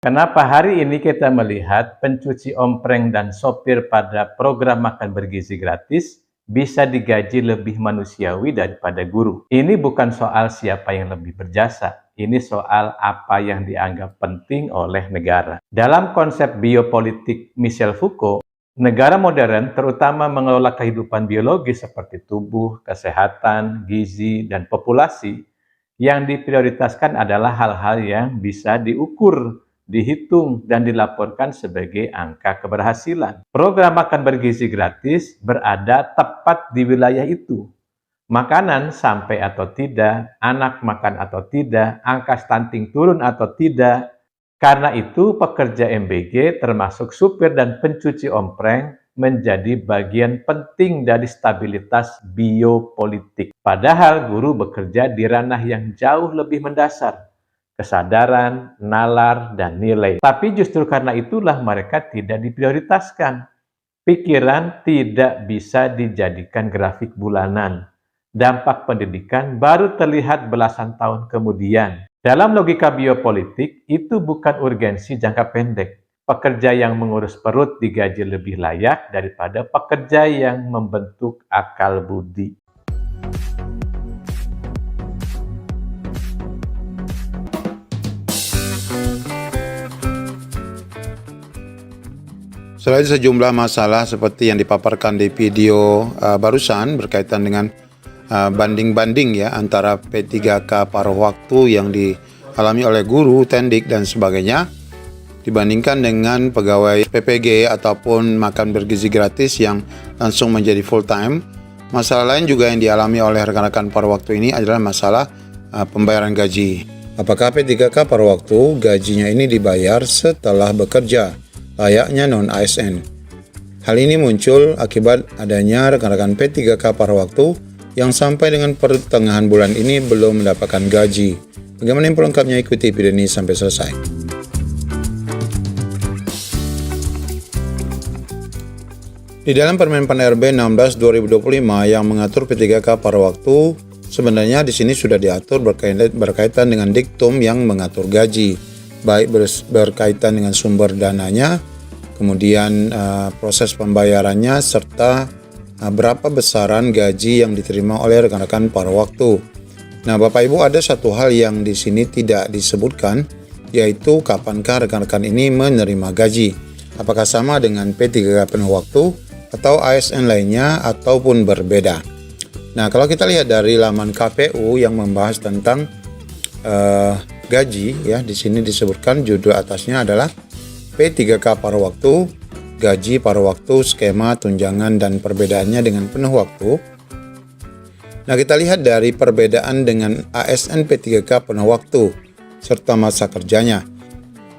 Kenapa hari ini kita melihat pencuci ompreng dan sopir pada program makan bergizi gratis bisa digaji lebih manusiawi daripada guru? Ini bukan soal siapa yang lebih berjasa, ini soal apa yang dianggap penting oleh negara. Dalam konsep biopolitik Michel Foucault, negara modern terutama mengelola kehidupan biologis seperti tubuh, kesehatan, gizi, dan populasi. Yang diprioritaskan adalah hal-hal yang bisa diukur, dihitung, dan dilaporkan sebagai angka keberhasilan. Program makan bergizi gratis berada tepat di wilayah itu. Makanan sampai atau tidak, anak makan atau tidak, angka stunting turun atau tidak. Karena itu, pekerja MBG termasuk supir dan pencuci ompreng menjadi bagian penting dari stabilitas biopolitik. Padahal guru bekerja di ranah yang jauh lebih mendasar, kesadaran, nalar, dan nilai. Tapi justru karena itulah mereka tidak diprioritaskan. Pikiran tidak bisa dijadikan grafik bulanan. Dampak pendidikan baru terlihat belasan tahun kemudian. Dalam logika biopolitik, itu bukan urgensi jangka pendek. Pekerja yang mengurus perut digaji lebih layak daripada pekerja yang membentuk akal budi. Selain sejumlah masalah seperti yang dipaparkan di video barusan berkaitan dengan banding-banding ya antara P3K paruh waktu yang dialami oleh guru, tendik, dan sebagainya dibandingkan dengan pegawai PPG ataupun makan bergizi gratis yang langsung menjadi full time. Masalah lain juga yang dialami oleh rekan-rekan paruh waktu ini adalah masalah pembayaran gaji. Apakah P3K paruh waktu gajinya ini dibayar setelah bekerja layaknya non-ASN? Hal ini muncul akibat adanya rekan-rekan P3K paruh waktu yang sampai dengan pertengahan bulan ini belum mendapatkan gaji. Bagaimana info lengkapnya, ikuti video ini sampai selesai. Di dalam Permen Pan RB 16 2025 yang mengatur P3K paruh waktu, sebenarnya di sini sudah diatur berkaitan dengan diktum yang mengatur gaji, baik berkaitan dengan sumber dananya, kemudian proses pembayarannya, serta berapa besaran gaji yang diterima oleh rekan-rekan paruh waktu. Nah, Bapak Ibu, ada satu hal yang di sini tidak disebutkan, yaitu kapankah rekan-rekan ini menerima gaji. Apakah sama dengan P3K penuh waktu atau ASN lainnya ataupun berbeda. Nah, kalau kita lihat dari laman KPU yang membahas tentang gaji ya, di sini disebutkan judul atasnya adalah P3K paruh waktu, gaji paruh waktu, skema tunjangan dan perbedaannya dengan penuh waktu. Nah, kita lihat dari perbedaan dengan ASN P3K penuh waktu serta masa kerjanya.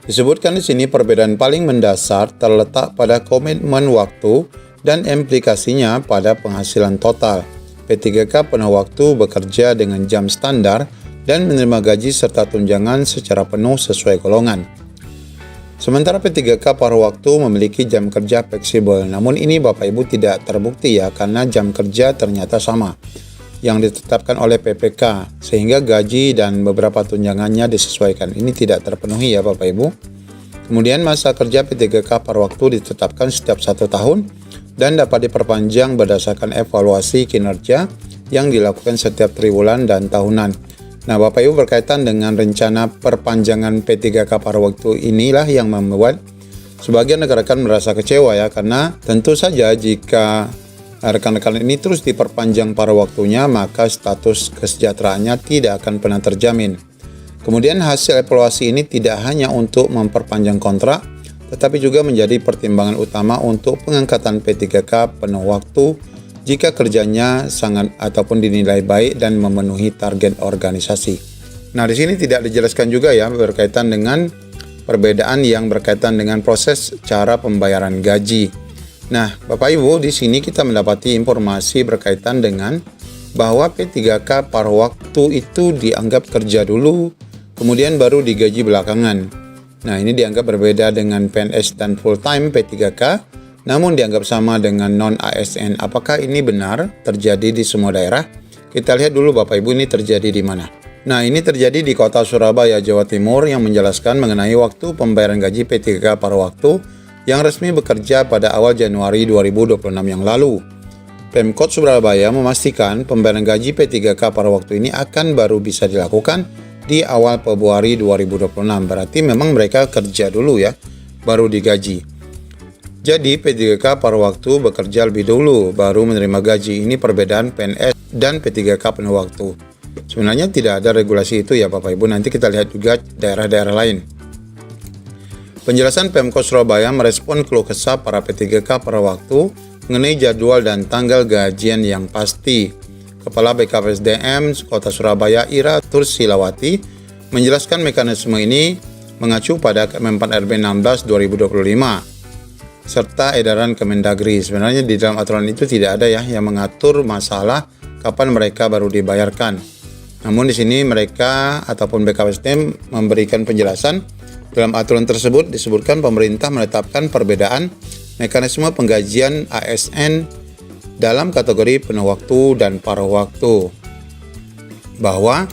Disebutkan di sini perbedaan paling mendasar terletak pada komitmen waktu dan implikasinya pada penghasilan total. P3K penuh waktu bekerja dengan jam standar dan menerima gaji serta tunjangan secara penuh sesuai golongan. Sementara P3K paruh waktu memiliki jam kerja fleksibel, namun ini Bapak Ibu tidak terbukti ya, karena jam kerja ternyata sama yang ditetapkan oleh PPK, sehingga gaji dan beberapa tunjangannya disesuaikan. Ini tidak terpenuhi ya Bapak Ibu. Kemudian masa kerja P3K paruh waktu ditetapkan setiap 1 tahun dan dapat diperpanjang berdasarkan evaluasi kinerja yang dilakukan setiap triwulan dan tahunan. Nah, Bapak Ibu, berkaitan dengan rencana perpanjangan P3K paruh waktu inilah yang membuat sebagian rekan-rekan merasa kecewa ya, karena tentu saja jika rekan-rekan ini terus diperpanjang paruh waktunya, maka status kesejahteraannya tidak akan pernah terjamin. Kemudian hasil evaluasi ini tidak hanya untuk memperpanjang kontrak, tetapi juga menjadi pertimbangan utama untuk pengangkatan P3K penuh waktu jika kerjanya sangat ataupun dinilai baik dan memenuhi target organisasi. Nah, di sini tidak dijelaskan juga ya berkaitan dengan perbedaan yang berkaitan dengan proses cara pembayaran gaji. Nah, Bapak Ibu, di sini kita mendapati informasi berkaitan dengan bahwa P3K paruh waktu itu dianggap kerja dulu, kemudian baru digaji belakangan. Nah, ini dianggap berbeda dengan PNS dan full time P3K, namun dianggap sama dengan non-ASN. Apakah ini benar terjadi di semua daerah? Kita lihat dulu Bapak Ibu, ini terjadi di mana. Nah, ini terjadi di kota Surabaya, Jawa Timur yang menjelaskan mengenai waktu pembayaran gaji P3K paruh waktu yang resmi bekerja pada awal Januari 2026 yang lalu. Pemkot Surabaya memastikan pembayaran gaji P3K paruh waktu ini akan baru bisa dilakukan di awal Februari 2026. Berarti memang mereka kerja dulu ya, baru digaji. Jadi P3K paruh waktu bekerja lebih dulu, baru menerima gaji. Ini perbedaan PNS dan P3K penuh waktu. Sebenarnya tidak ada regulasi itu ya Bapak Ibu, nanti kita lihat juga daerah-daerah lain. Penjelasan Pemkot Surabaya merespon keluh kesah para P3K paruh waktu mengenai jadwal dan tanggal gajian yang pasti. Kepala BKPSDM Kota Surabaya Ira Tursilawati menjelaskan mekanisme ini mengacu pada Kemenpan RB 16 2025 serta edaran Kemendagri. Sebenarnya di dalam aturan itu tidak ada ya yang mengatur masalah kapan mereka baru dibayarkan. Namun di sini mereka ataupun BKPSDM memberikan penjelasan. Dalam aturan tersebut disebutkan pemerintah menetapkan perbedaan mekanisme penggajian ASN dalam kategori penuh waktu dan paruh waktu. Bahwa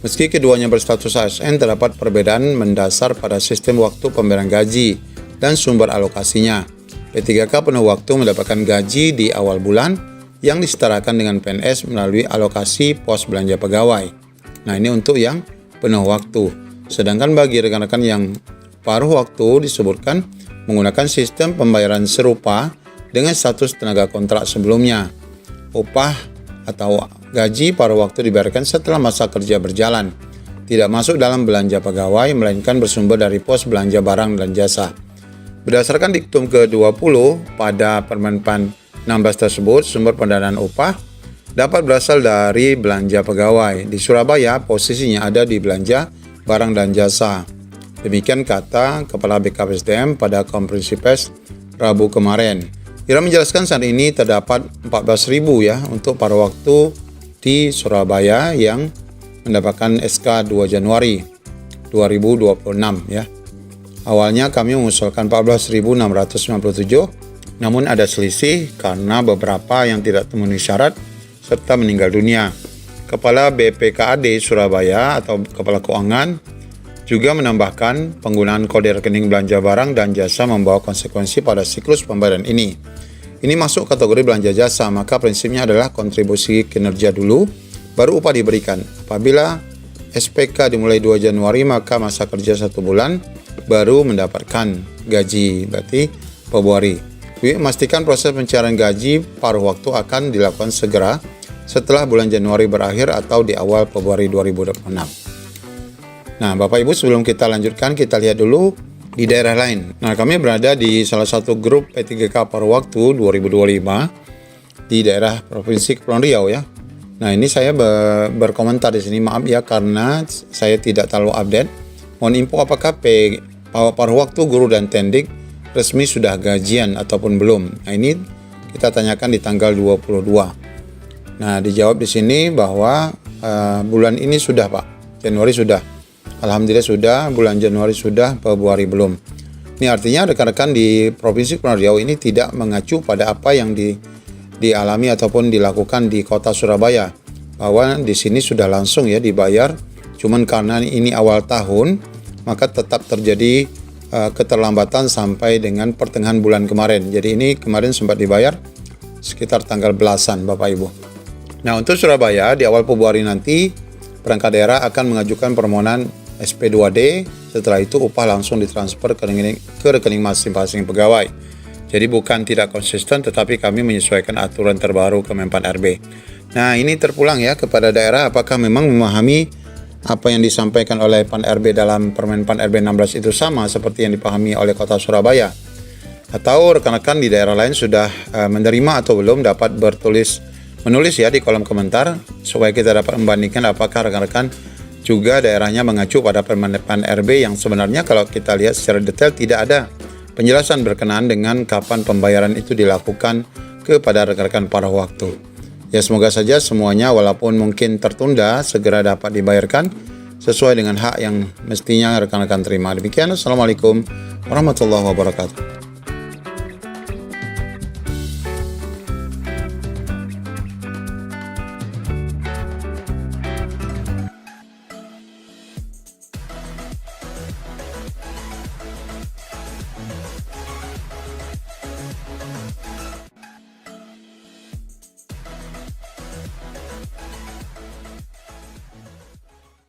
meski keduanya berstatus ASN, terdapat perbedaan mendasar pada sistem waktu pembayaran gaji dan sumber alokasinya. P3K penuh waktu mendapatkan gaji di awal bulan yang disetarakan dengan PNS melalui alokasi pos belanja pegawai. Nah, ini untuk yang penuh waktu. Sedangkan bagi rekan-rekan yang paruh waktu disebutkan menggunakan sistem pembayaran serupa dengan status tenaga kontrak sebelumnya. Upah atau gaji paruh waktu dibayarkan setelah masa kerja berjalan. Tidak masuk dalam belanja pegawai, melainkan bersumber dari pos belanja barang dan jasa. Berdasarkan diktum ke-20 pada Permenpan 16 tersebut, sumber pendanaan upah dapat berasal dari belanja pegawai. Di Surabaya, posisinya ada di belanja barang dan jasa. Demikian kata Kepala BKPSDM pada konferensi pers Rabu kemarin. Ira menjelaskan saat ini terdapat 14.000 ya untuk paruh waktu di Surabaya yang mendapatkan SK 2 Januari 2026 ya. Awalnya kami mengusulkan 14.697, namun ada selisih karena beberapa yang tidak memenuhi syarat serta meninggal dunia. Kepala BPKAD Surabaya atau Kepala Keuangan juga menambahkan penggunaan kode rekening belanja barang dan jasa membawa konsekuensi pada siklus pembayaran ini. Ini masuk kategori belanja jasa, maka prinsipnya adalah kontribusi kinerja dulu, baru upah diberikan. Apabila SPK dimulai 2 Januari, maka masa kerja 1 bulan, baru mendapatkan gaji, berarti Februari. Memastikan proses pencairan gaji paruh waktu akan dilakukan segera setelah bulan Januari berakhir atau di awal Februari 2026. Nah, Bapak Ibu, sebelum kita lanjutkan, kita lihat dulu di daerah lain. Nah, kami berada di salah satu grup P3K paruh waktu 2025 di daerah Provinsi Kepulauan Riau ya. Nah, ini saya berkomentar di sini, maaf ya karena saya tidak terlalu update. Mohon info apakah paruh waktu guru dan tendik resmi sudah gajian ataupun belum. Nah, ini kita tanyakan di tanggal 22. Nah, dijawab di sini bahwa bulan ini sudah Pak, Januari sudah. Alhamdulillah sudah, bulan Januari sudah, Februari belum. Ini artinya rekan-rekan di Provinsi Kepulauan Riau ini tidak mengacu pada apa yang dialami ataupun dilakukan di kota Surabaya. Bahwa di sini sudah langsung ya dibayar, cuman karena ini awal tahun, maka tetap terjadi keterlambatan sampai dengan pertengahan bulan kemarin. Jadi ini kemarin sempat dibayar sekitar tanggal belasan Bapak Ibu. Nah, untuk Surabaya di awal Februari nanti perangkat daerah akan mengajukan permohonan SP2D. Setelah itu upah langsung ditransfer ke rekening masing-masing pegawai. Jadi bukan tidak konsisten, tetapi kami menyesuaikan aturan terbaru Kemenpan RB. Nah, ini terpulang ya kepada daerah apakah memang memahami apa yang disampaikan oleh Pan RB dalam Permenpan RB 16 itu sama seperti yang dipahami oleh Kota Surabaya. Atau rekan-rekan di daerah lain sudah menerima atau belum, dapat menulis ya di kolom komentar supaya kita dapat membandingkan apakah rekan-rekan juga daerahnya mengacu pada Permenpan RB yang sebenarnya kalau kita lihat secara detail tidak ada penjelasan berkenaan dengan kapan pembayaran itu dilakukan kepada rekan-rekan paruh waktu. Ya, semoga saja semuanya walaupun mungkin tertunda segera dapat dibayarkan sesuai dengan hak yang mestinya rekan-rekan terima. Demikian, Assalamualaikum warahmatullahi wabarakatuh.